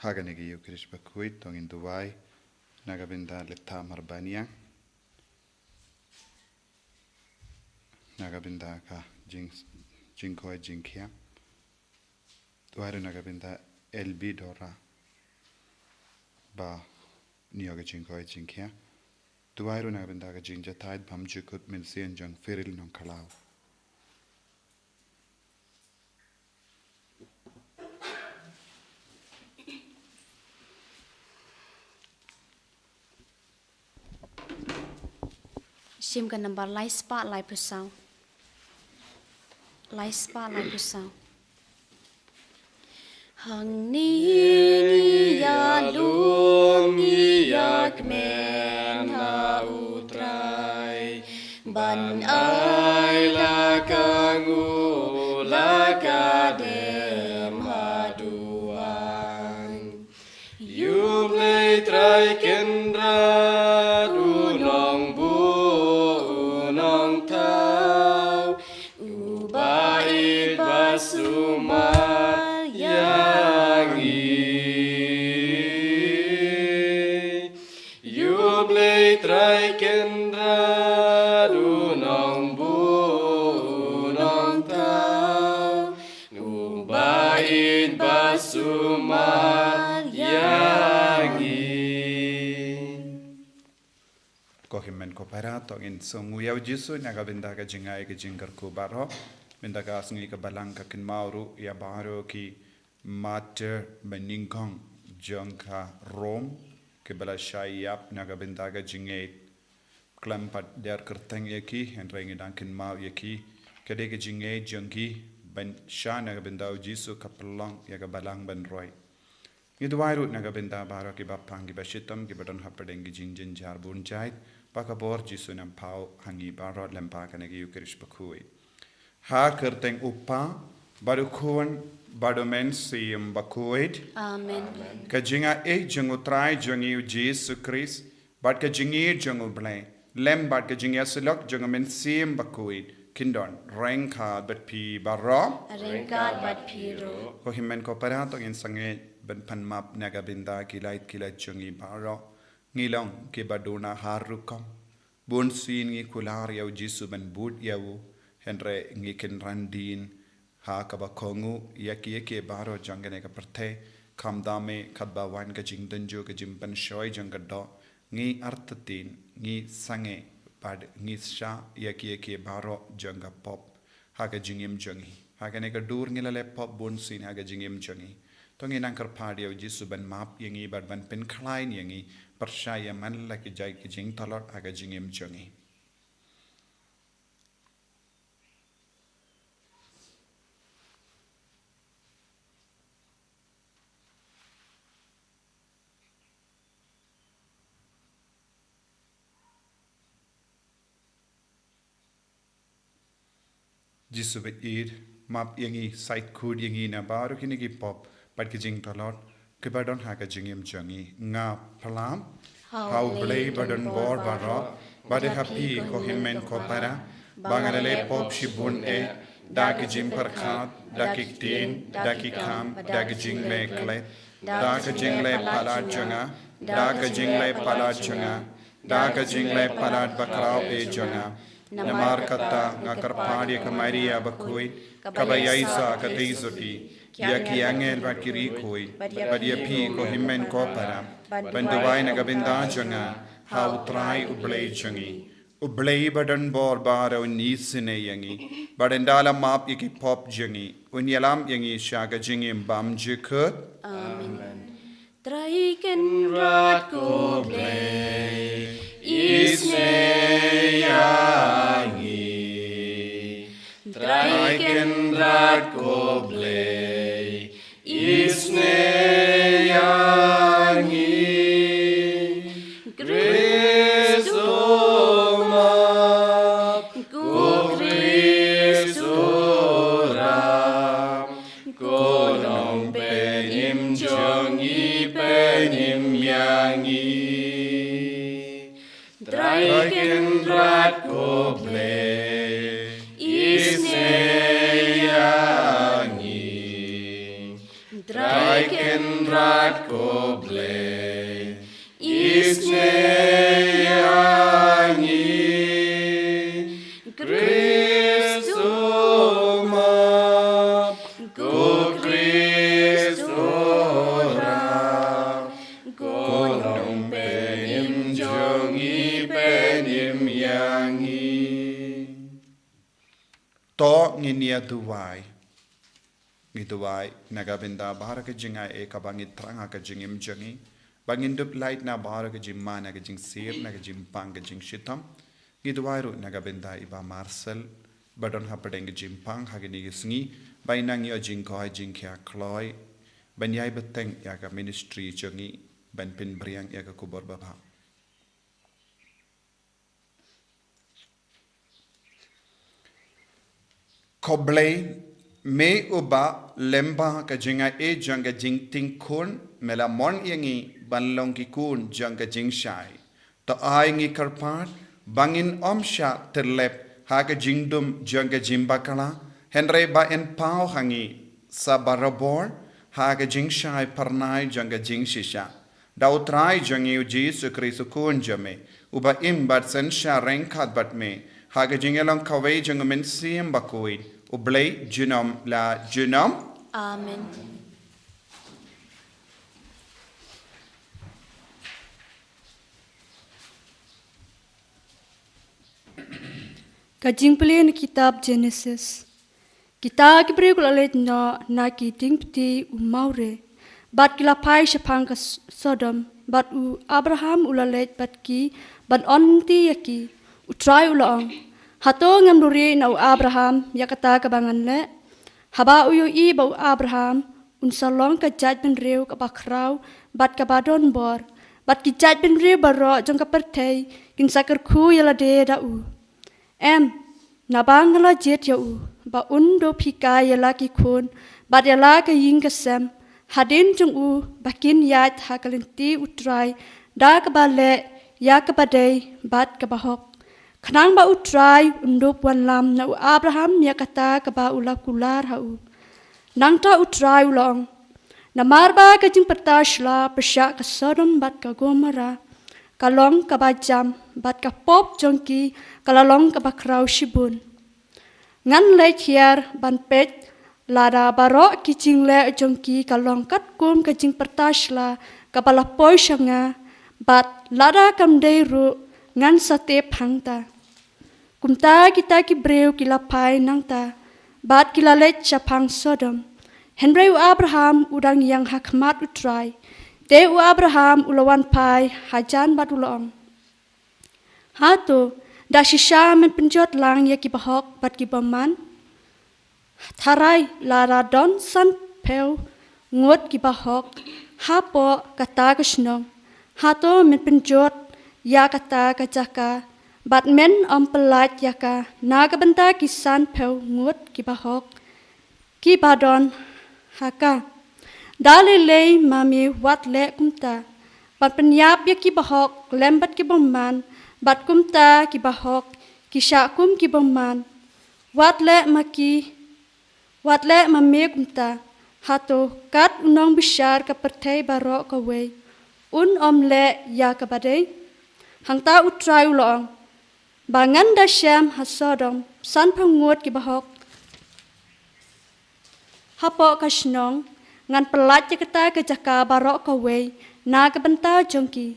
Haganegi Ukrish Bakhuid, Tong in Dubai, Nagabinda Leta Marbania, Nagabinda Ka Jinkoi Jinkia, Duaru Nagabinda LB Dora Ba Nyoga Jinkoi Jinkia, Duaru Nagabinda Jinja Tide Pamjukut Milsian Jung Firil non Kalau. Sim ka number light spot light pusau. Light spot light pusau. Hang ni ya lung ya kmen na utrai ban ai la kangu la kadem haduan yum lei trai kendra du nong bu Sumal yangi Yublei trai kendra du nong bu nong tau Nubain basumal yangi Kohimen ko para to in songu yaw jisu nagabinda ka jingai ka jingar ko baro Mindaga Sngi ka balang ka kinmauru ya baro ki mater Nyngkong jongka Rome ke bala shayap nagabindaga jinget klampat der kerteng yaki henrengi dan kinmau yaki kede ke jinget jongki ban sha nagabindau jisu ka pelang ya ka balang ban roy Yidwairu nagabinda baro ki bapang ki bashitam ki badon hapadeng ki jingjin jar bun jait pakabor jisu nam pau hangi baro lempa kanagi yukirish bakhuid Ha kerteng upa baru kuan baru men siam Bakhuid. Amen. Kajinga jengutrai jengi Jesus Christ. Bat kajingi jengu blay. Lem bat kajinga selok jengu men siam Bakhuid. Kindon rengka bat pi baro. Rengka bat pi ro. Ko himen ko paratong in sange ben panmap nagabinda kilait jengi baro. Ngilong ke baduna harukom. Bun sin ngi kular yaw Jesus ben bud yaw. Henry ngikin randin ha kabakongu yaki baro jangane ka perte kamdame kadba wan ka jingdanjo ka jimpan shoy jangado ngi artatin ngi sange pad ngi sha yaki baro janga pop ha ka jingim jangi ha ka ne ka dur ngilale pop bon sin ha ka jingim jangi to ngi nankar padio jisu ban map yangi bad ban pen khlain yangi parsha yaman la ki jai ki jing talot ha ka jingim jangi Jisu bet map yangi site kud yangi na baru kini ki pop pat ki jing talot ke badon ha ka jingim jangi nga phalam how blay badon bor baro bade happy ko himmen ko para bangale pop shibun da ki jim par khat da ki tin da ki kham da ki jing le kle da ka jing le pala janga da ka jing le pala janga da ka jing le pala bakrao janga Namar kata ngakar padi ka Maria Bakhuid kabayaisa ka teizuti ya ki angel ba kiri koi badia pi ko himmen ko para bandawai na gabinda janga ha utrai ublei jangi ublei badan bor baro nisine yangi badendala map iki pop jangi unyalam yangi shaga jingi bam jikut Amen. Traiken rat ko blei isne yangi Traiken rat ko blei isne yangi Kristo ma ko Kristo ram ko nong penim jongi penim yangi Traiken rat ko blei isne yangi Traiken kindred goble, Sngi, Christum, go Christora, go long penim jongi penim yangi. To nginia duwai. Ngiduwai nagabinda bahara ke jingai e kabangit tranga ke jingim jangi. Bangin dup light na bahara ke jimma na ke jing sir na ke jim pang ke jing shitam. Ngiduwai ru nagabinda iba Marcel. Badon hapadeng ke jim pang hagini ke Sngi. Bainang yo jing koi jing kia kloy. Banyai beteng ya ke ministry jangi. Ban pin briang ya ke kubur babha. Koblei me uba lemba ka jinga e janga jing ting kun mela mon yangi banlong ki kun janga jing shai to ai ngi karpat bangin omsha terlep ha ka jingdum janga jimbakala henre ba en pau hangi sabarabor ha ka jing shai parnai janga jing shisha dautrai jangi uji sukri sukun jame uba im bat sen sha renkat bat me haga jingelang kawai jangamin siem Bakhuid ublay junom la junom. Amen. Kajing pelin kitab Genesis. Kita kibri kulalit na kiting pti umaure. Bat kila pai syapang ke Sodom. Bat u Abraham ulalit bat ki. Bat onti yaki. Utrai ulang. Hato ngam duri na u Abraham yakata kabangan le. Haba uyu I bau Abraham. Unsalong ka jaj ben riu ka bakrau. Bat ka badon bor. Bat ki jaj ben riu barok jong ka pertei. Kinsakar ku yalade da u. Nabangala jet ya u. Ba undo pika yala ki kun. Bat yala ka ying ka sem. Hadin jong u. Bakin yat hakalinti utrai. Da ka bale. Ya ka badai. Bat ka bahok. Kanang ba utrai undop wan lam na u Abraham ya kata ka ba ulap kular ha u. Nang ta utrai ulong. Na marba ka jing pertashla persyak ka Sodom bat ka Gomora. Kalong ka ba jam bat ka pop jongki kalalong ka ba kraw shibun. Ngan Lait-ïa ban pet lada barok ki jing le jongki kalong kat kum ka jing pertashla ka balapoy syanga bat lada kam deiru ngan sate pangta. Kumta kita ki breu ki lapai nangta. Bat ki lalet syapang Sodom. Henry u Abraham udang yang hakmat utrai. Te u Abraham ulawan pai hajan bat ulong. Hatu da shisha men penjot lang ya ki bahok bat ki baman. Tharai lara don san peu ngot ki bahok. Hapo kata kesnong. Hatu men penjot ya kata kajaka bat men pelat yaka naga benta kisan peu ngut ki bahok ki badon haka dali lei mami wat le kumta bat penyap ya ki bahok lembat ki bomman bat kumta ki bahok ki syakum ki bomman wat le mami kumta hato kat unong bishar ka pertai barok ka we le ya ka badai hangta utrai ulong bangan da syam hasodom san pengut ki bahok hapo kasnong ngan pelat kata ke jaka barok ka we na ka benta jongki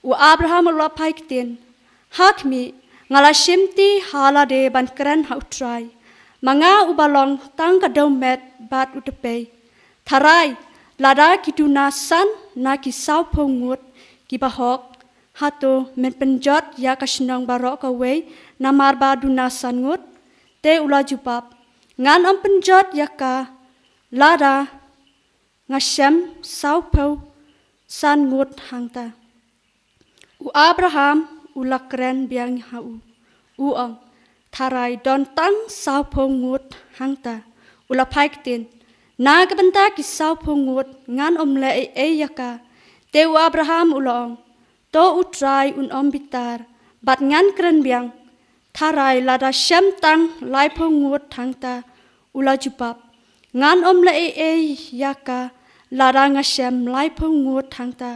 u Abraham ulapai kitin hakmi ngala shimti hala de ban kran ha utrai manga ubalong tang ka domet bat utepe tharai lada kituna san na ki sau pengut ki bahok hato men penjot ya kasnong barok ka we namar badu nasan ngut te ula jupap ngan penjot ya ka lada ngasem saupo san ngut hangta u Abraham ula kren biang hau uang tharai don tang saupo ngut hangta ula paiktin na kabenta ki saupo ngut ngan le ya ka te u Abraham ulong to utrai bitar bat ngan kren biang tharai lada syam tang lai pongut thangta ula jupap ngan le yaka ลาดางเชมไลพงวดทางตา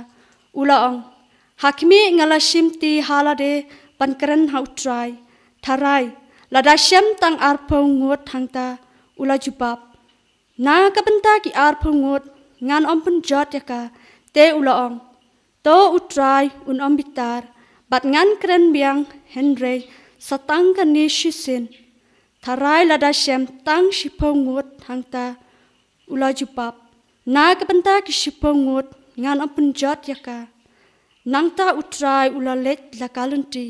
อุลาองหักมีงาลาชิมตีฮาลาเดปันกรันฮาวทรายทารายลาดาเชมตังอาร์พงวดทางตาอุลาจุบับนากับบันตากีอาร์พงวดงานอมปันจอดยากาเตอุลาองโตอุตรายอุนอมบิตาร์บัดงานเครนเบียงเฮนเรย์สตังกันนิชิสินทารายลาดาเชมตังชิพงวดทางตาอุลาจุบับนากับบันตากิชิพงวดงานอมปันจอดยากานังตาอุตรายอุลาเล็ดละกาลันตี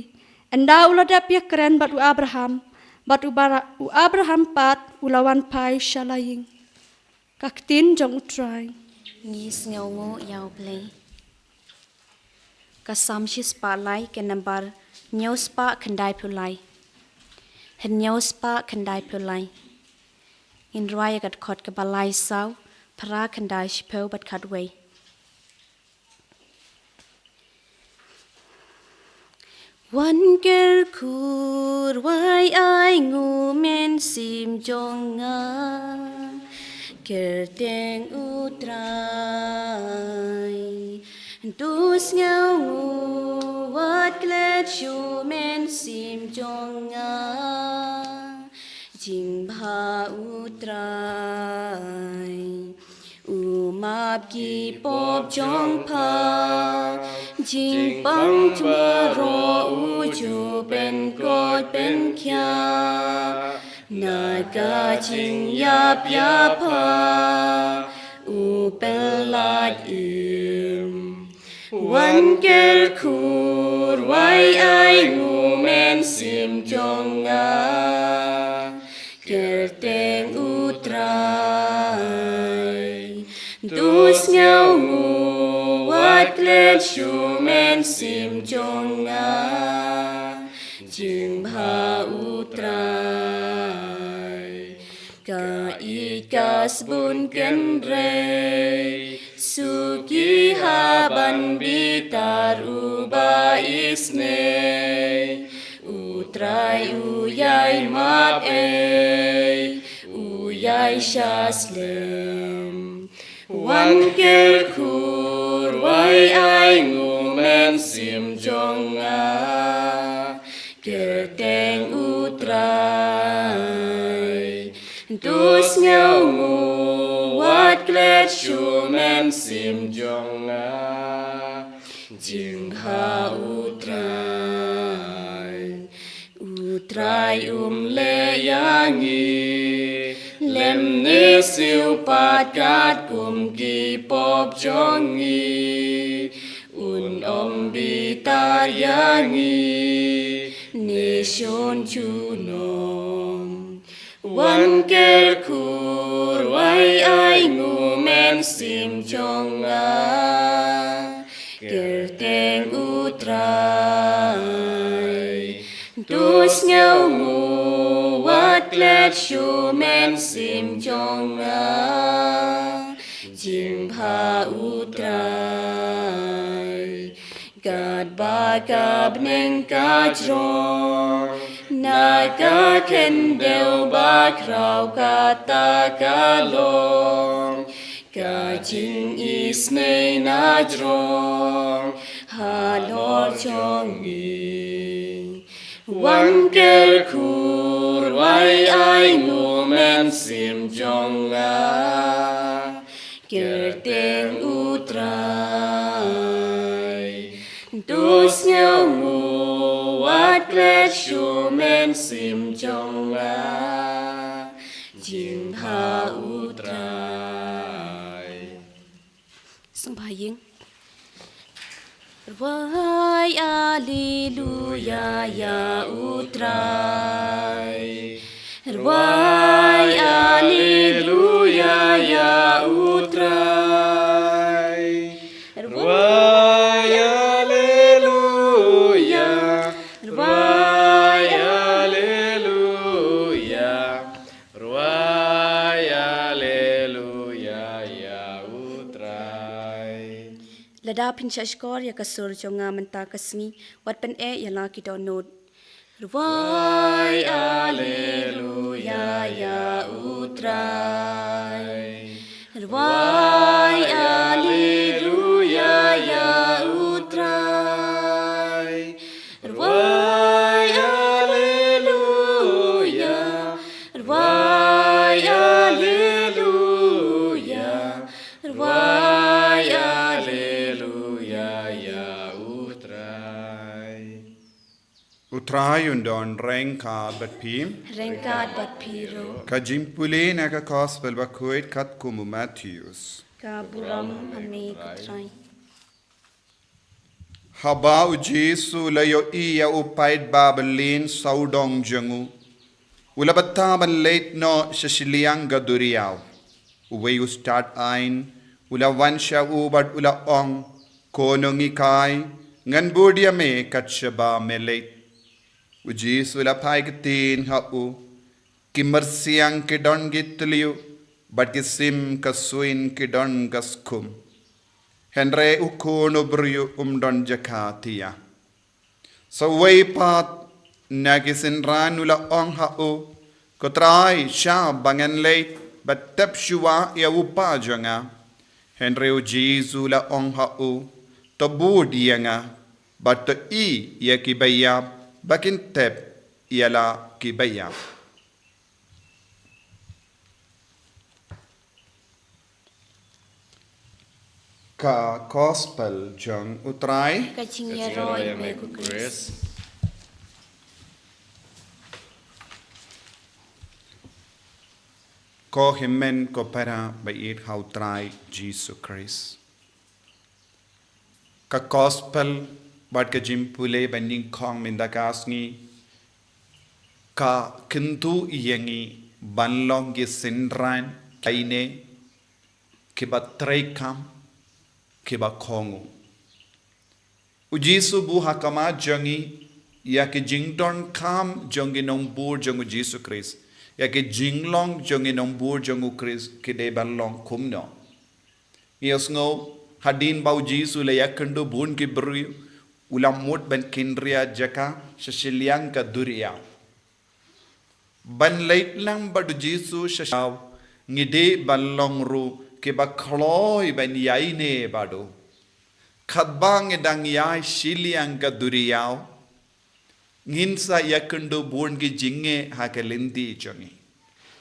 อันดาอุลาเดบยกเรนบัดอุอับราฮัมบัดอุอับราฮัมปัดอุลาวันพายชาลายิงกักตินจงอุตรายงีสเงาโง่ยาวเพลงกษัมชิสปาไลกันนับบาร์เนียวสปาคันไดพูไลเห็นเนียวสปาคันไดพูไลอินรายกัดขอดกับบาไลสาวพระคันไดชิเพลบัดขัดเววันเกิดคูรไว้ไองูเมนซิมจงงาเกิดแดงอุตรายดูสเงางูวัดเกล็ดชูเมนซิมจงงาจิงพาอุตรายอุมาบกีปอบจงพาจิงปังทุรออุจูเป็นกอดเป็นขยานากาจิงยาบยาพาอุเป็นลาดอิมวันเกิดคูรไว้ไองูเมนซิมจงงาเกิดแดงอุตรายดูสเงางูวัดเกล็ดชูเมนซิมจงงาจึงพาอุตรายกาอีกาสบุญกันเรสุกิฮาบันบิตารูบาอิสเนอุตรายอุยายมาบเออุยายชาสเลมวันเกิดคูรไว้ไองูเมนซิมจงงาเกิดแดงอุตรายดูสเงางูวัดเกล็ดชูเมนซิมจงงาจึงพาอุตรายเลยางีเล่มเนสิวปาดกาดกุมกีปอบจงงีอุนอมบิตายางีเนชนชูนมวันเกิดคูรไว้ไองูเมนซิมจงงาเกิดแดงอุตรายดูสเงางูวัดเกล็ดชูเมนซิมจงงาจึงพาอุตรายกาดบากาบเนงกาจรองนากาเข็นเดวบาคราวกาตากาลงกาจิงอิสเนนาจรองฮาลอจงอีวันเกิดคูรไว้ไองูเมนซิมจงงาเกิดแดงอุตรายดูสเงางูวัดเกล็ดชูเมนซิมจงงาจึงพาอุตรายส่งพายิงวายอาลีลูยายาอุตราย Vai Alleluia ya utrai Vai Alleluia Vai Alleluia Vai Alleluia ya utrai Lada pinchashkor ya kasur jonga menta kasmi wat pen ya la ki donut Vai Alleluia ya utrai Vai Utrayundon rengka bat pim. Rengkat bat piro. Kajimpule naga gospel Bakhuid kat kumu Matthews. Ka buram ame katrai. Haba u Jesu layo iya upait babelin saudong jangu. Ulabata late no shashiliang gaduriaw. Uwe u start ain. Ula wansha ubat ula ong. Konongi kai. Ngan budia me katshaba me late. U Jesu la pai kitin hau. Kimersiang kidon gitliu. But kisim kasuin kidon gaskum. Henry ukono brio don jakatia. So way pat nagisin ranula ong hao. Kotrai sha bangan late but tepshua ya upa janga. Henry u Jesu la ong hao. Tabu dianga but to I ya kibayab bakin tep yala kibayab. Ka gospel jang utrai Ka chingeroi me ku Chris. ko himen ko para bait how try Jesus Christ. Ka gospel bat ka jimpule ban Nyngkong minda Sngi ka kintu iyangi banlong gi sindran kaine kiba traikam kiba kongu. Ujisu bu hakama jangi ya ke jingdon kam jangi nong bur jangu Jesus Christ. Ya ke jinglong jangi nong bur jangu Christ kide banlong kumno. Yasngo hadin bau Jesu le yakandu bun ki bru ulamut ban kindria jaka shashiliang ka duria. Ban late lang badu Jesu shashaw ngide banlong ru ke bakloi ban yaine badu. Khadbang edang yai shiliang ka duriyaw. Nginsa yakandu bun ki jinge hakalindi jongi.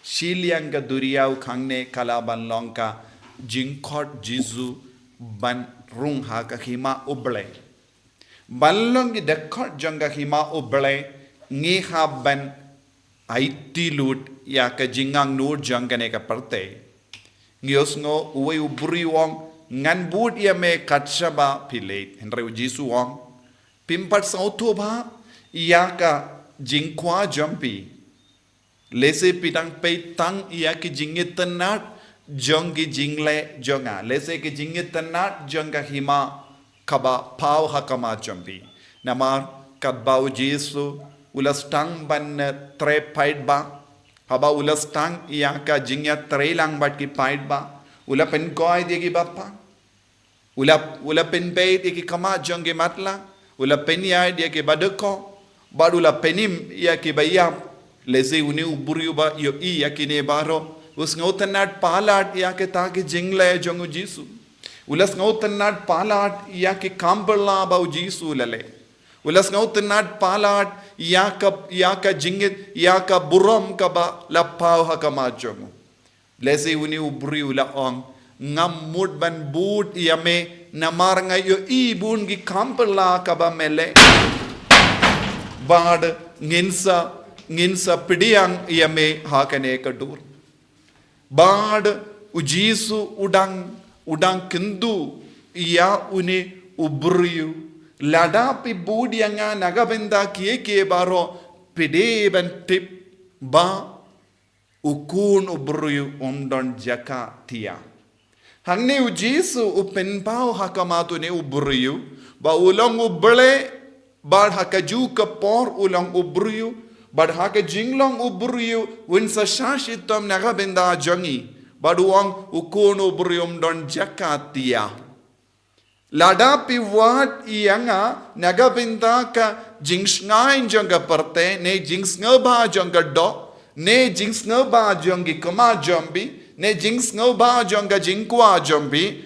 Shiliang ka duriyaw kangne kala banlong ka jingkot Jesu ban rung hakahima uble. Banlong ki dekot jonga hima uble ngi ban aiti lut ya ka jingang nur jangane ka parte. Ngios ngo uwe uburi wong ngan bud ya me katshaba pilate henry Jesu wong pimpat sauto ba ya ka jingkwa jampi lese pitang pe tang ya ki jingit tenat jongi jingle jonga lese ki jingit tenat jonga hima kaba pau hakama jampi namar kadbau Jesu ulas tang ban tre pait ba haba ulas tang ya ka jingya trelang bat ki pait ba ula pen koi dia ki bapa ula pen pe dia ki kama jonge matla ula pen ya dia ki badeko badula penim ya ki bayam lese uni uburi ba yo I ya ki ne baro us ngotanat palat ya ke ta ki jingle jongu Jesu ulas ngotanat palat ya ki kambala ba Jesu lale ulas ngotanat palat ya ka jingit ya ka buram ka ba la pau hakama jongu lese uni ubri ula ong ngam mud ban bud yame namar nga yo I bun gi kampala ka ba mele bad nginsa pidiang yame hakane ka dur bad ujisu udang kindu ya uni ubriyu ladapi bud yanga nagabenda kiye baro pide ban tip ba ukun ubruyu don jaka tia. Hangne u Jesu upen pau hakamatu ne ubruyu ba ulang uble bad hakaju kapor ulang ubruyu bad haka jinglong ubruyu winsa shashitam nagabenda jangi baduang ukun ubruyum don jaka tia. Ladapi wat ianga nagabenda ka jingsngain janga parte ne jingsngaba janga do ne jings ngaba jongi kama jombi ne jings ngaba jonga jingkwa jombi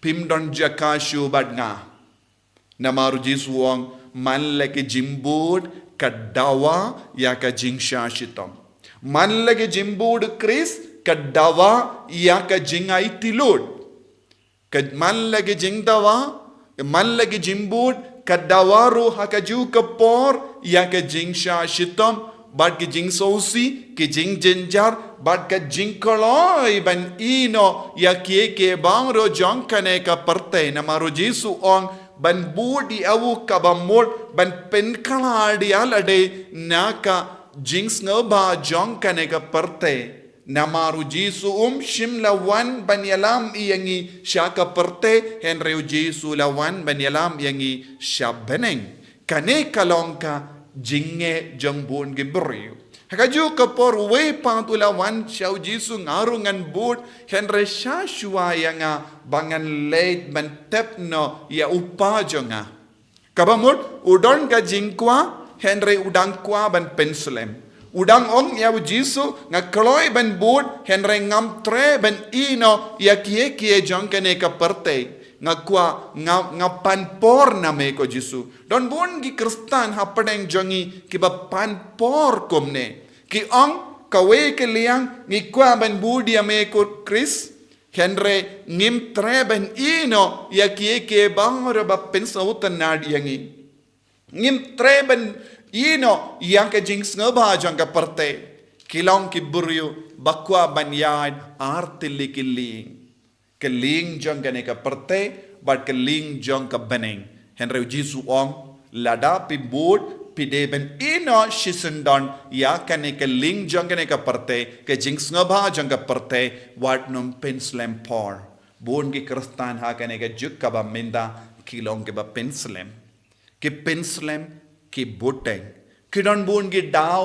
pimdon jaka shubadnga namaru Jesuang man leke jimbud kadawa ya ka jingsha shitom man leke jimbud Chris kadawa ya ka jingai tilud man leke jingdawa man leke jimbud kadawaru hakaju kapor ya ke jing sha shitom bad ke jing sosi ke jing jenjar bad ke jing koloi ban ino ya ke bang ro jong kane ka parte namaru Jesu ong ban budi awu kabamol ban pen kala di alade naka jing sngoba jong kane ka parte namaru Jesu shim lawan ban yalam iyangi shaka parte henreu Jesu lawan ban yalam iyangi shabeneng kane kalongka jinge jangbun gibriu hakaju kapor we pantulawan shau Jesu ngarungan bud henre shashua yanga bangan leit ban tepno ya upajonga kabamut udon ka jingkwa henre udang kwa ban penslem udang ong ya Jesu ngakloi ban bud henre ngam tre ban ino ya kie jongkane ka parte ngakwa ngapan por na me ko Jesu don bon gi kristan hapadeng jongi ki ba pan por komne ki ong kawe ke liang ngi kwa ban budi ame ko Chris henre ngim tre ban ino ya kie bangor ba pensautan nad yangi ngim tre ban ino yang ke jings ngaba jang ka parte kilong ki buryu bakwa ban yad artili keling jong ka ne ka parte but keling jong ka beneng henry Jesu ong lada pi bud pi deben ino shisendon ya ka ne keling jong ka ne ka parte ke jings ngaba jang ka parte wat num penslem por bon ki kristan ha ka ne ka juk ka ba minda kilong ke ba penslem ki boteng kidon bon gi daw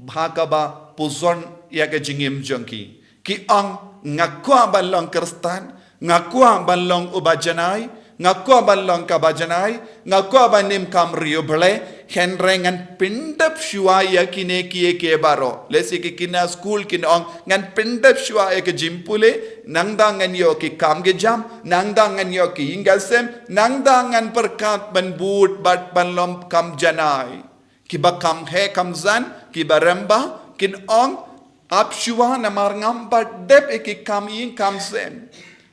bhakaba puzon ya ke jingim jongki ki ang ngakwa balong kristan ngakwa balong ubajanai ngakwa balong kabajanai ngakwa banim kam riuble henrengan pindap shua ya kine ke baro lesi ki kina school kin ong ngan pindap shua ya ke jimpule nangdangan yo ki kam ge jam nangdangan yo ki ingasem nangdangan perkat ban bud bat balom kam janai kiba kam he kam zan kiba remba kin ong ap shua namar ngam bat dep ki kam yin kam sem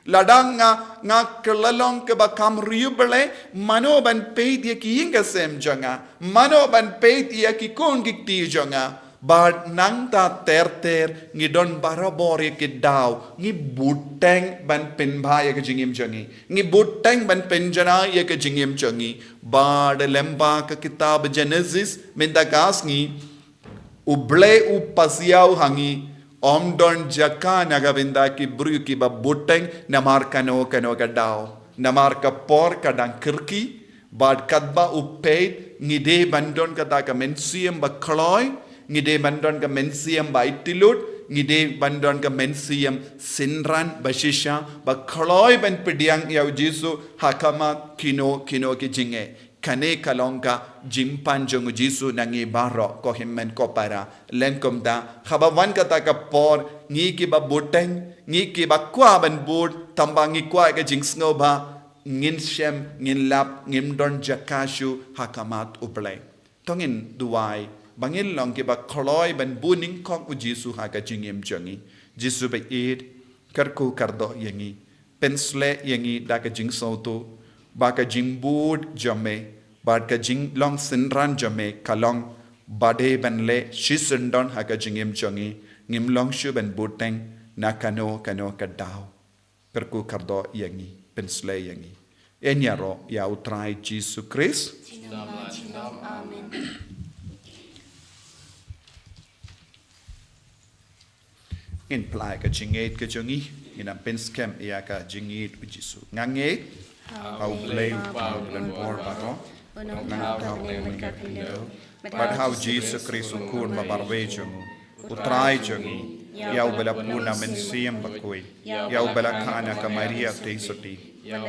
ladang nga kelalong ke bakam riubele mano ban peit ya ki inga sem janga mano ban peit ya ki kon gikti janga bad nang ta ter ngi don barabor ya ki daw ngi buteng ban pen bha ya ki jingim jangi ngi buteng ban pen jana ya ki jingim jangi bad lemba ka kitab Genesis mendagas ngi uble upasiau hangi Om jaka nagabinda ki bru ki ba buteng namar kano ka daw namar ka por kadang kirki bad kadba upeit ngide bandon kata ka mensiam ba kloy ngide bandon ka mensiam ba itilut ngide bandon ka mensiam sinran bashisha ba kloy ban pidiang ya Jesu hakama kino ki jinge kane kalongka jimpan jong Jesu nangi baro ko himmen ko para lengkom da khabawan kata ka por ngi ki ba buteng ngi ki ba kwa ban bud tambangi kwa ka jingsngo ba ngin shem ngin lap ngim don jakashu hakamat uble tongin duai bangin long ki ba khloy ban bu Nyngkong u Jesu ha ka jingim jongi Jesu ba id karku kardo yangi pensle yangi da ka jingso to ba ka jingbud jame ba ka jing long sinran jame kalong bade ban le shisendon ha ka jingim jongi ngim long shu ban buteng na kano ka daw karku kardo yangi pensle yangi enyaro ya utrai Jesus Christ Amen. in plai ka jingate ka jongi in a penskem ya ka jingate u Jesu ngange how blame about and bor baro but how Jesus Christ kun ma barwe jongu utrai jongi ya ubala puna mensiam bakoi ya ubala khana ka Maria teisoti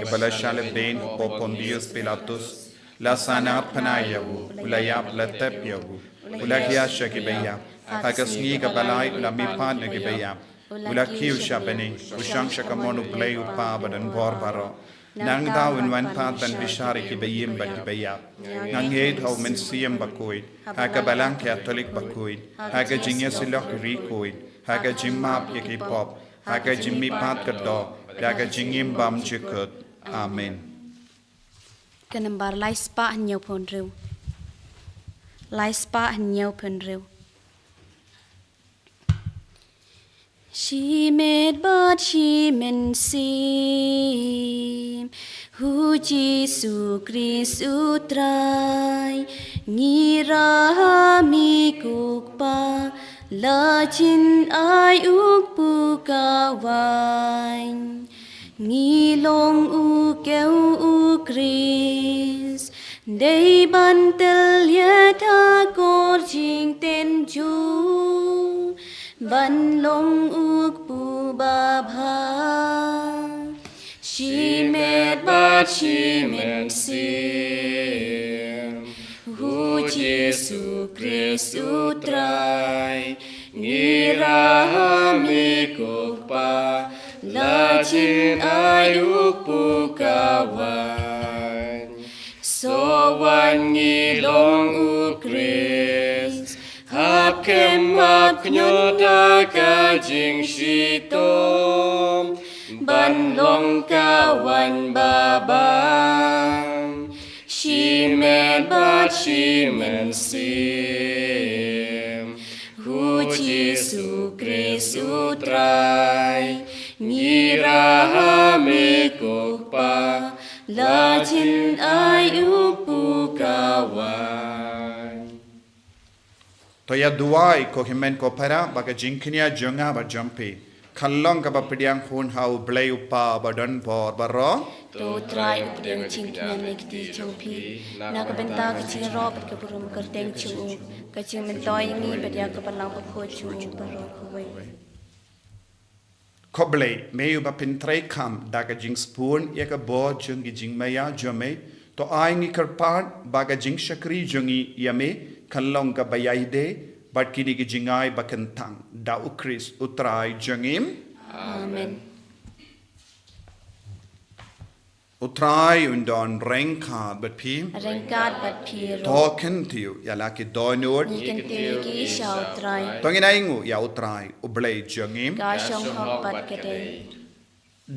ubala shale ben popon Dios Pilatus la sana panayawu ulaya latep yawu ulakia shakibeya Hagasni ka balai ula mipan na gibaya ula kiu shabani ushang shakamonu play upa badan bor baro nang daw in wan patan bishari kibayim ba gibaya nang heid how mensiam bakoi haga balang Catholic bakoi haga jingya silok rikoi haga jimmap yakipop haga jimmi pat kaddo haga jingim bam jikut amen กันนำบาร์ไลสปาหันเยาวพนเร็วไลสปาหันเยาวพนเร็วชีเมดบาชีเมนซีฮูจีสุคริสอุตรายงีรามีกุกปาลาจินอายุปุกาวายงีลงอุเกวอุคริสได้บันเตลยะทากอร์จิงเต็นจูบันลงอุกปูบาภาชีเมดบาชีเมนซีฮูเยซูคริสต์อุตรายงีรามิกุกปาลาจินอายุปุกาวานสวันงีลงอุคริสหับเข็มหับขยดากาจิงชีโตมบันลงกาวันบาบานชีเมนบาชีเมนซีฮูจิสุคริสอุตรายงีรามิกุกปาลาจินอายุปุกาวานตัวด้วยก็เห็นมันก็พระบักจิงขึ้นยาจงอาบจำปีขันลองกับปิดยังหุ่นหาวเบลย์ปาบดันพอร์บารอตัวตรายอุปเดงจิงขึ้นยาเมกตีจงพีนักเป็นตากจิงรอปัดกับรุมกระเตงจูกระจิงมันต่อยงี้ปัดยากับลังปักโคจูปรอกไว้ขบเลยไม่อยู่แบบเป็นไตรคำดักจิงสปูนยากบอจงกิจิงไม่ยาจำไม่ตัวไอ้งี้กระปาดบักจิงชักรีจงียามีขันลองกับใบยัยเดบัดกินิกิจิงไอบักันทังดาวคริสอุตรายจงิมอาเมนอุตรายอุนดอนแรงขาดบัดพีแรงขาดบัดพีโรทอกันทิวยาลากิดอยนูดนี่กันติวกีชาวตรายตัวงี้นายงูยาอุตรายอุเบลย์จงิมกาชงฮอกบัดกระเดย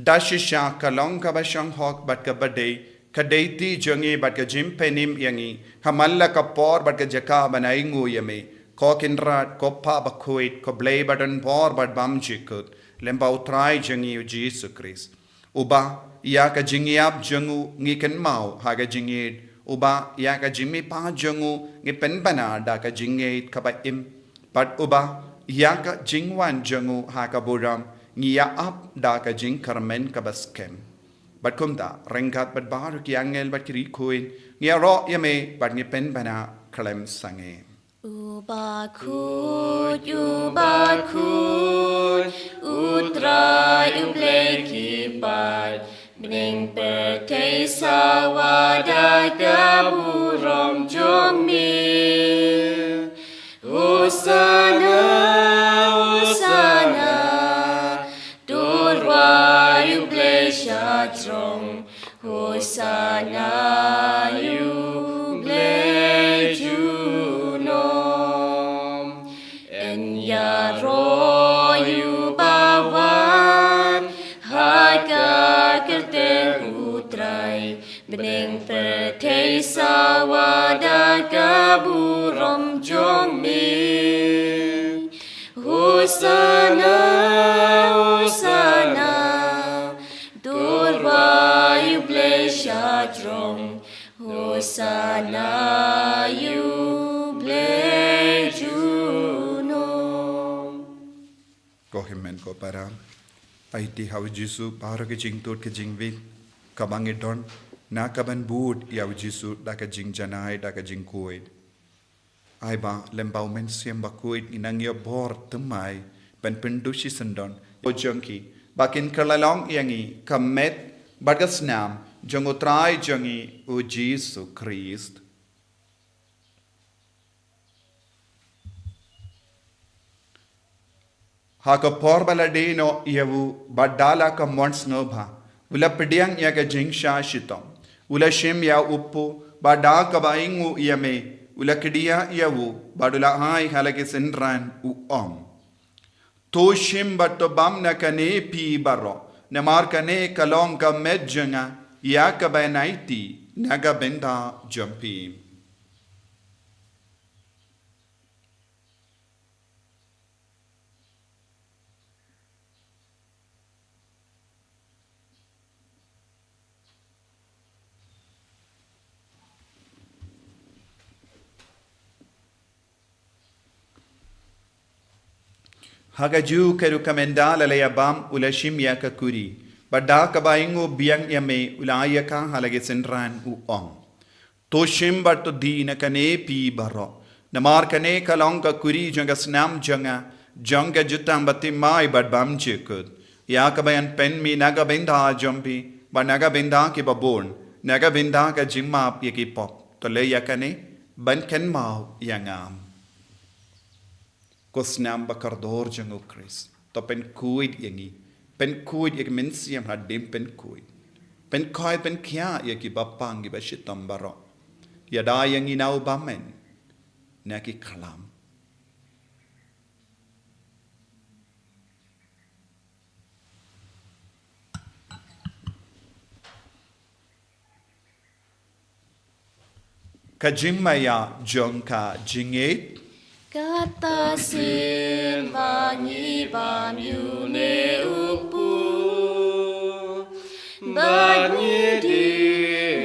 ดัชชากะลองกับชงฮอกบัดกระเดยคดีที่จงีบัดกจิมเพนิมยังงี้ขมัลละกับปอร์บัดกจักาบันไองูยามีก็กินรัดก็พาบักคุยก็เบลย์บัดนปอร์บัดบัมจิกุดเลมบ่าวทรายจงียูจีสุคริสอุบะยากจิงยับจงูงี้กันเมาหากจิงยีดอุบะยากจิมีป้าจงูงี้เป็นปัญหาดากจิงยีดกับอิมปัดอุบะยากจิงวันจงูหากบุรามงี้ยาอับดากจิงคาร์เมนกับสเกมบัดคุมตาเร่งกัดบัดบารุกิยังเงลบัดคิริคุยงี้รอยังไม่บัดงี้เป็นปัญหาเคลมสังเกอุบาคูดอุตรายอุเบลกิปัดเบนิงเปเทสาวาดากาบุรมจงมีอุสานาตูรวายุเบลชาตรงอุสานายุเบลจูยารออยู่บาวันหากากระเตงอุตรายเบนิงประเทศสาวาดากาบุรมจงมีอุสานาตัววายุเบลชาตรงอุสานายุเบลจูก็เห็นมันก็ปาราไอที่ฮาวจิสุปาร์กจิงตูดกจิงวิกกับบังเอดอนนักกับบันบูดยาวจิสุดักจิงจานายดักจิงคุยไอบ้าเลมบาวเมนเซียมบักคุยอินังยาบอร์ทำไมเป็นเป็นดุชิสันดอนโอจังกีบักินคลาลองยังงี้คำเม็ดบัดกัสนามจงอุตรายจงอีอุจิสุคริสต์หากพอร์บาลเดโนเยวูบัดดาลากมอนส์โนบาอุลปเดียงยากจิงชาชิตอมอุลชิมยาอุปปุบัดดากบาอิงูยามีอุลคดียาเยวูบัดอุลาไฮฮาลกิสินรันอุอมทูชิมบัดตบัมนักเนปีบารอนมาร์กเนกลองกับเมจงายากบาไนตี naga benda jampi. Hagaju keru kamendala layabam ulashim yakakuri. Bada kabaingo biang yame ulayaka halage sendran uong. Toshim barto di nakane pi baro. Namar kane kalonga kuri janga snam janga. Janga jutang bati mai badbam chikut. Yakabayan pen mi naga benda jumpi. Ba naga benda ki babon. Naga benda ka jimma yaki pop. To le yakane ban ken mau yangam. Kosnam bakardor jango Chris. To pen kuid yangi. Pen kuid yak minsiam hadim pen kuid. Pen koi pen kya yaki bapang giba shitam baro. Yada yangi nau bamen. Naki kalam. Kajimaya jongka jingit. Kata sin banyi banyu ne upu banyi di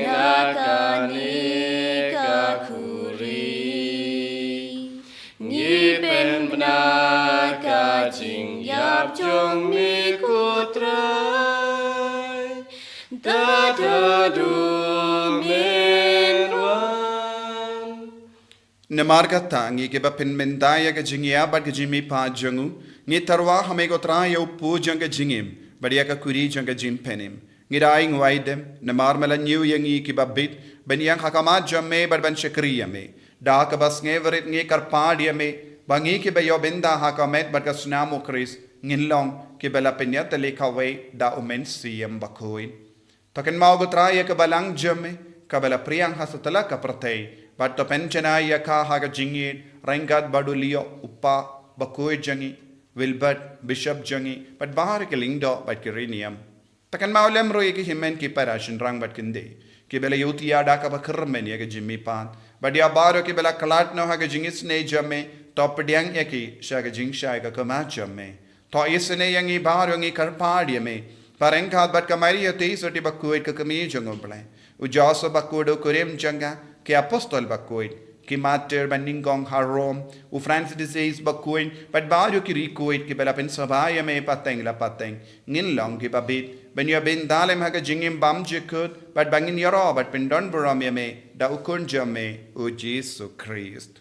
nakani kakuri nyi pen benaka jing yap jong mi kutrai dadadu menwan. Namarga tangi ke bapin mendaya ke jingia bad ke jimi pa jangu ni tarwa hame ko tra yo pu jang ke jingim badia ka kuri jang ke jim penim ngirai ngwaidem namar mala new yangi ke babit ben yang hakama jamme bad ban shakriya me da ka bas ngeverit nge karpadia me bangi ke bayo benda hakamet bad ka sunamo kris nginlong ke bela penya tele kawe da umen siem Bakhuid taken mau ko tra ya ke balang jamme ka bela priyang hasatala ka pratei But the penchana yaka haga jingit, Rangad Badulio, Upa, Bakhuid jangi, Wilbert, Bishop jangi, but Bahar Kilindo, but Kirinium. Takan Mawkhlam royaki himen ki parashin rang but kinde. Kibela yutia daka bakermen yaga Jimmy Pan, but Yabaro Kibela Kalat no haga jingis ne jame, top diang yaki, shaga jing shaga kamachame. To isene yangi barongi karpadia me, Parenka but Kamaria tis or Bakhuid kakami jungoble. Ujaso Bakhudo Kurim janga. Que apostol Bakhuid, que mater ban Nyngkong harom, u Francis disease Bakhuid, but bario ki rikuid ki bela pen sabaya me pateng la pateng, nginlong ki babit, ben yo ben dalem haga jingim bam jikut, but bangin yoro but pen don buram me, da ukun jame, u Jesus Christ.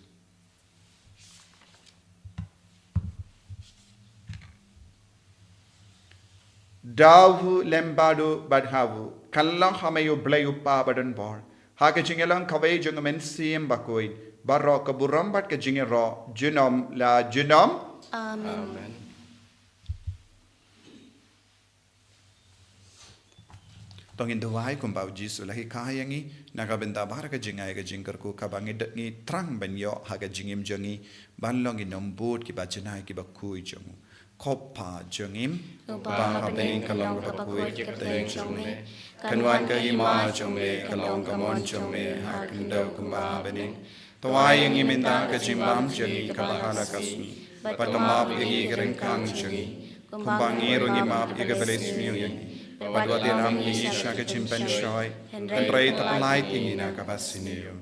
Davu lembado badhavu, kallang hamayo blayu pa badan bor. Haka jingelang kawai jungamen siem Bakhuid. Barro kaburam bat ka jingero. Junom la junom. Amen. Tongin duwai kumbau jisu lahi kahayangi. Nakabenda bara ka jingay ka jingkar ko kabangid ni trang banyo haka jingim jangi. Banlong inombud ki bajanay ki Bakhuid jangu. Kopa jangim. Baka pening kalong Bakhuid kiteng jongme. Kanwan ka hima jongme, kalong kamon jongme, hakindaw kumbaha bening. Tawayang iminda ka jimbam jangi kabahala kasmi. Patamap yagi kerengkang jangi. Kumbangirong imap igabalis miyo yangi. Padwatin am isya ka jimpan shoy. Henray tapalait ingi na kabasiniyo.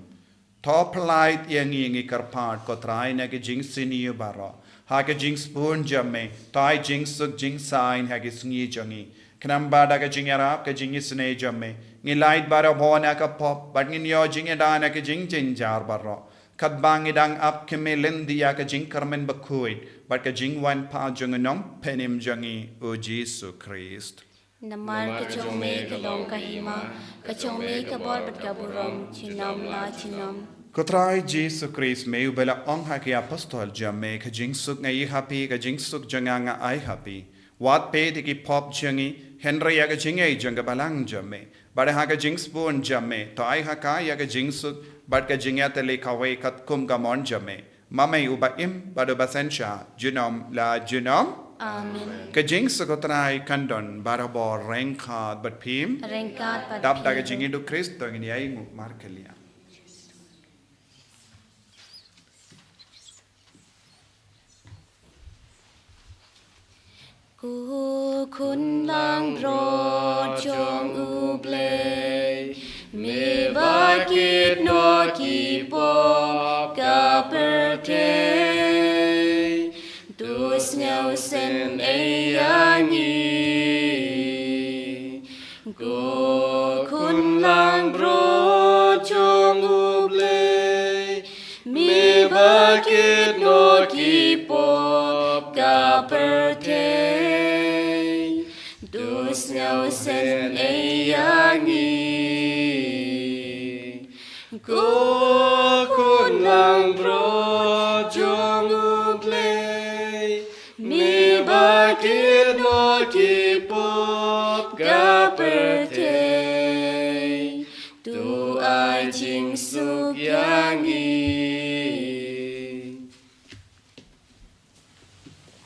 Tapalait yangi ingi karpat kotray na ka jing siniyo baro. Haka jing spoon jamme, tay jing suk jing sign hagi Sngi jangi. Kanambada ka jing yarap ka jing isne jamme. Ngilait bara bhona ka pop, but nginyo jing edana ka jing jar baro. Kadbang idang up keme lindiya ka jing karmen Bakhuid, but ka jing wan pa junganom penim jangi o Jesus Christ. Namar ka jongme kalong kahima, ka jongme ka bor bat ka burom, chinom la chinom. Kotrai Jesus Christ may ubela ong haki apostol jamme ka jing suk ngay happy ka jing suk janganga ay happy. Wat pe di ki pop jangi Henry ya ka jing ay janga balang jamme. Bada ha ka jing spoon jamme to ay haka ya ka jing suk bad ka jing ya tele kawai kat kum gamon jamme. Mamay uba im bado basensya junom la junom. อาเมน กะจิงสกตรายกันดอนบาราบอแรงขาดบัดพิม เร่งการปัด ดับดากะจิงอินดูคริสต์ตัวนี้ไอ้งูมาร์เคลีย กูคุณลางโปรดจงอุเบลมีบากิดโนกีปอบกาเปเทตูสเนวเซนเอียงีกูคุณลางโปรดจงอุเบลมีบากิดโนกีปอบกาเปเทSnow sen eyangi Go kun lang bro jong uplay Mi bakit no kipop kapatay Tu ai ching suk yangi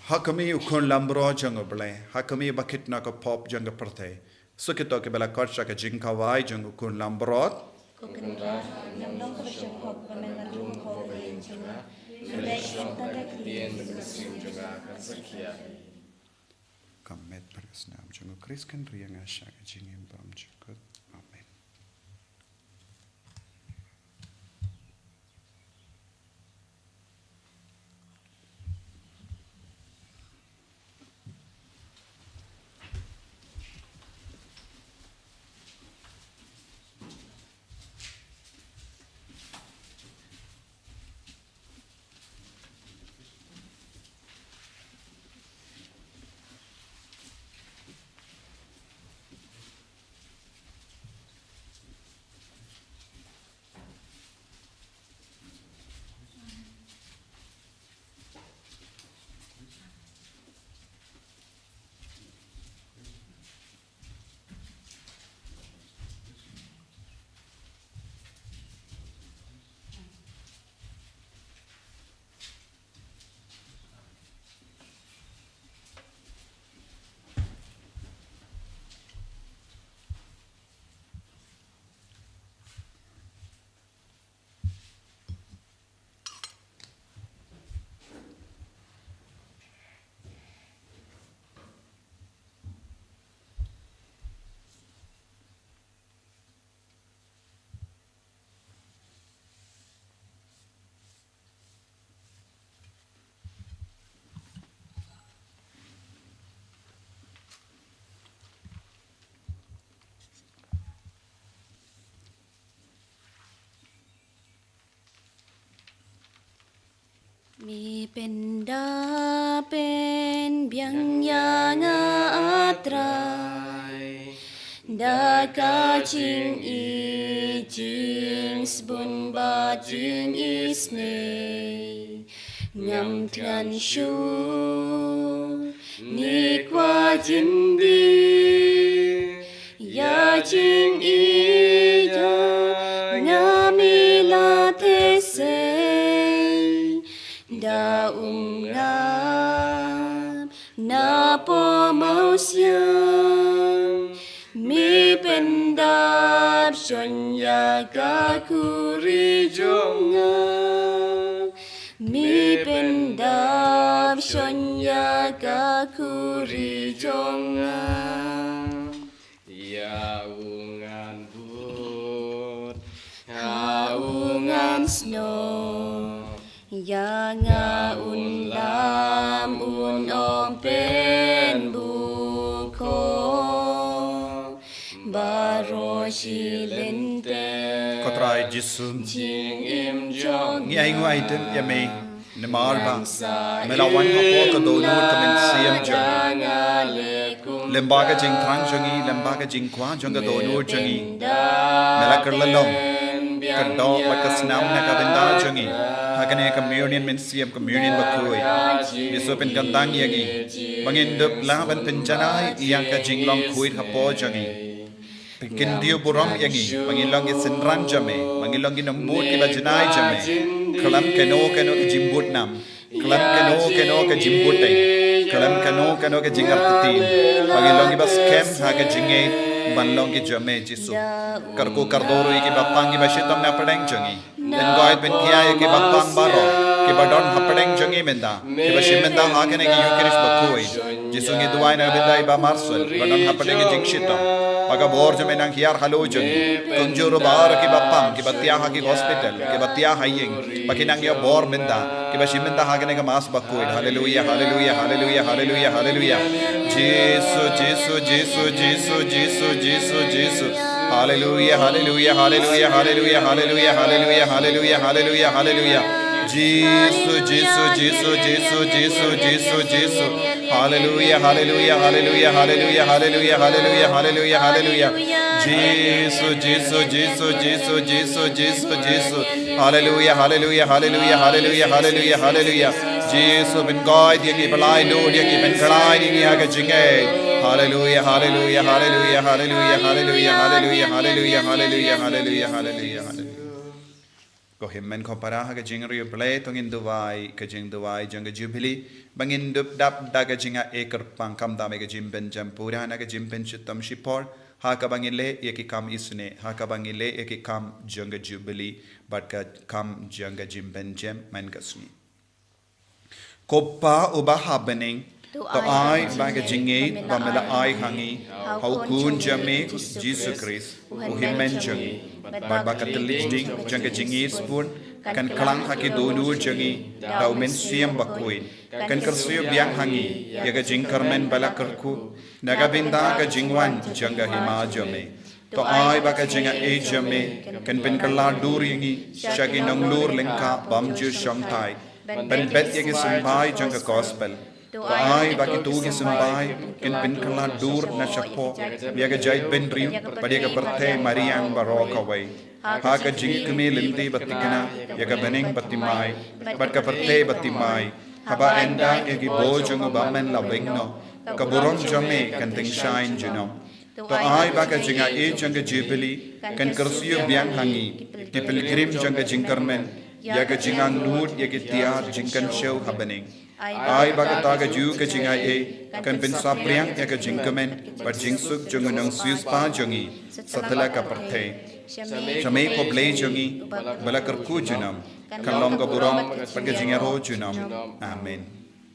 Hakami ukon lambro jango ble hakami bakit na ko pop jango prate sukito ke bela korcha ke jinka wai jango ukon lambrot kamet persnam jango kris kan riang asha ke jingim bam chukut amenมีเป็นดาเป็นเบียงยางาตรายดากาจิงอีจิงสบุนบาจิงอีสเนงำทันชูนิกว่าจินดียาจิงอียางามิลาเทเซda ngam na po mau siang mi pendap sonya ka kuri jonga mi pendap sonya ka kuri jonga ya ungan but ha ungan snow Yang lam om pen buko baro silente kotrai jisum jing im jong ngi ai ngoi den ya me ne mal ba me la wan ko po ko do no to men siam jong lemba ka jing thang jongi lemba ka jing kwa jong ka do no jongi me la kar lalom ka do ba ka snam na ka benda jongi hakane communion men siam communion bakhuid yeso pen kantang yagi bangin dup la ban penjanai yang ka jing long khuid hapo jongi Pikin dia buram yagi bangin long isen ran jame bangin long ginambut ki bajanai jame kalam keno ke jimbut nam Kelam kano ke jimbutai. Kelam kano ke jingartati. Bagi longi bas kem ha ke jingai ban longi jame jisu. Karku kardoro iki bapang ki bashitam na padang jangi. Dan goit ben kiya ki bapang baro. Ki badon hapadang jangi menda. Ki bashimenda ha ke ki yukirish Bakhuid. Jisu ngi duai na bendai ba marsul. Badon hapadang jingshitam. Baga bor jame nang hiar halo jangi. Kunjuru bar ki bapang ki batia ha ki hospital. Ki batia haying. Baki nang ya bor menda. Ki bashimenda ha ke mas Bakhuid. Hallelujah, hallelujah, hallelujah, hallelujah, hallelujah. Jesus. Hallelujah, hallelujah, hallelujah, hallelujah, hallelujah, hallelujah, hallelujah, hallelujah, hallelujah. Jesus. Hallelujah, hallelujah, hallelujah, hallelujah, hallelujah, hallelujah, hallelujah, hallelujah. Jesus. Hallelujah, hallelujah, hallelujah, hallelujah, hallelujah, hallelujah. Jesus ben guide yang ipalai do yang ipen kalai yang aga jingai. Hallelujah, hallelujah, hallelujah, hallelujah, hallelujah, hallelujah, hallelujah, hallelujah, hallelujah, hallelujah, hallelujah. Ko himmen ko para ha jingri play tongin duwai ka jing duwai jang jubilee bangin dup dap daga jinga ekar pangkam da me jimben jampura na jimben chitam shipor ha ka bangile eki kam isne ha ka bangile eki kam jang jubilee but ka kam jang jimben jem man kasni koppa uba habening to ai baga jinge bamela ai hangi how kun jame Jesus Christ u himmen jangi but bakatelis ding janga jingi spoon kan kalang haki donu jangi dau men siam Bakhuid kan kersuyo biang hangi yaga jingkarmen balakarku naga binda ka jingwan janga hima jame to ai baka jinga e jame kan pen kala dur yangi shagi nang lur lengka bam ju shangtai ben bet yagi sambai janga gospel to ai baki tu gi sambai ken pen kala dur na chapo yaga jait ben riu padiga parthe mariang baroka wai ha ka jing kme lindi batikana yaga beneng batimai bat ka parthe batimai haba enda yagi bo janga bamen la wengno ka burom jame kan ting shine juno to ai baka jinga e janga jubilee kan kersiyo biang hangi ti pilgrim janga jingkarmen yaga jingang nut yagi tiar jingkan show happening ai baka taga ju ka jinga e kan pen sapriang yaga jingkamen but jingsuk jungunang sus pa jungi satala ka parthe chame ko ble jungi balakar ku junam kan longa buram paga jinga ro junam amen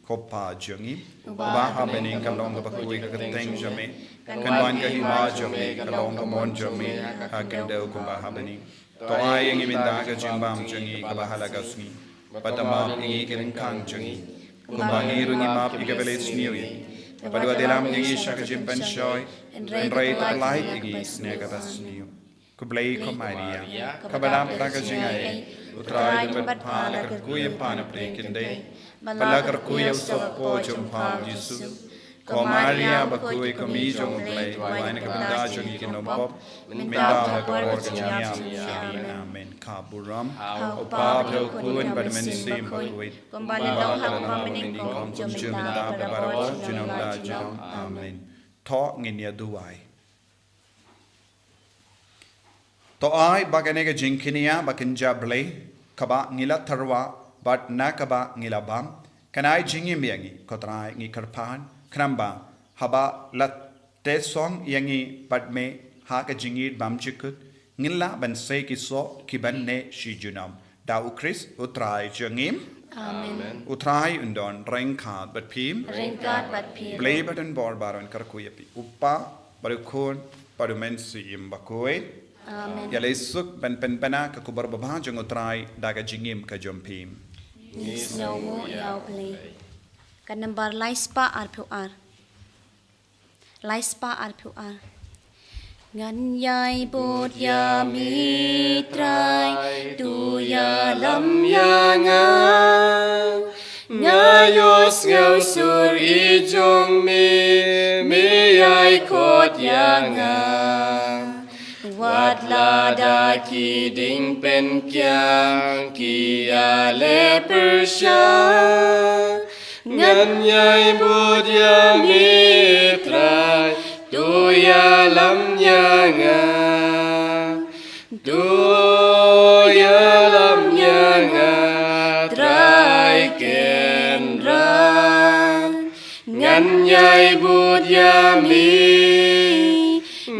kopa jungi ba happening kan longa Bakhuid ka teng jame kan wan ka hima jame kan longa mon jame ha kan deu ko ba happening to ai yang iminda ka jimbam jungi ka bahala gasni patama ingi kiren kang jungi kumbangi rungi map ikabele sniwi padua delam ingi shaka jimpan shoy en rai ta light ingi snega basniu kublai ko maria kabadam taga jingai utrai bat phala kar kuya pana prekinde balakar kuya sopo jumpa jisu ko maria Bakhuid ko mi jong play waina ka benda jong ikinom pop minda ka por kanyam amen kaburam opa bro kun badmen sim Bakhuid kumbali daw hak pamening kong jumda barawa junom da junom amen to nginya duai to ai baganega jinkinia bakinja blay kaba ngila tarwa bat na kaba ngila bam kanai jingim yangi kotrai ngi karpan kramba haba lat te song yangi padme ha ka jingit bam chikut ngilla ban se ki so ki ban ne shi junam da u Chris utrai jangim amen utrai undon rengkat bat phim play button bor baron kar kuyapi uppa barukon parumen si im Bakhuid amen ya lesuk ban pen pana ka kubar babha jang utrai daga jingim ka jompim Sngi yau play kan number laispa RPR ngan yai bot ya mitrai tu ya lam ya ngayos ngau sur i jong me yai kot ya wat la da ki ding pen kyang ki ya le persha ngan yai bud ya mitrai tu ya lam ya trai ke งันใหญ่บูดยามี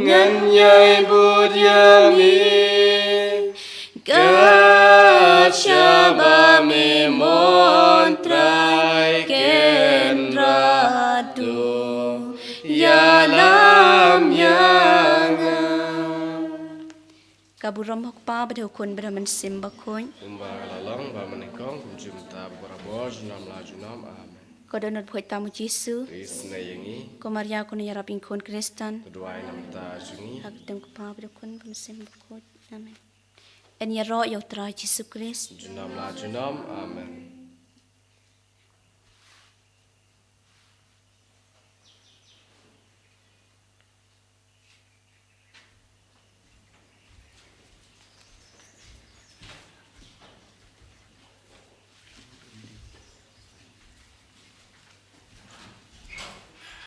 งันใหญ่บูดยามีกาชาบาเมมอนตรายเกนราดูยาลามยางา Kaburam hokpa bade kun bade man sim bakhuid Kumbara lang ba Nyngkong kum jumta baraboj nam la junam amen ko donot phoi tamu Jesu Sngi ko Maria ko ni yarapin kun Kristan Tuduai nam ta jungi hak tem ko pa bade kun man sim bakhuid amen en ya ro yo tra Jesu Christ junam la junam amen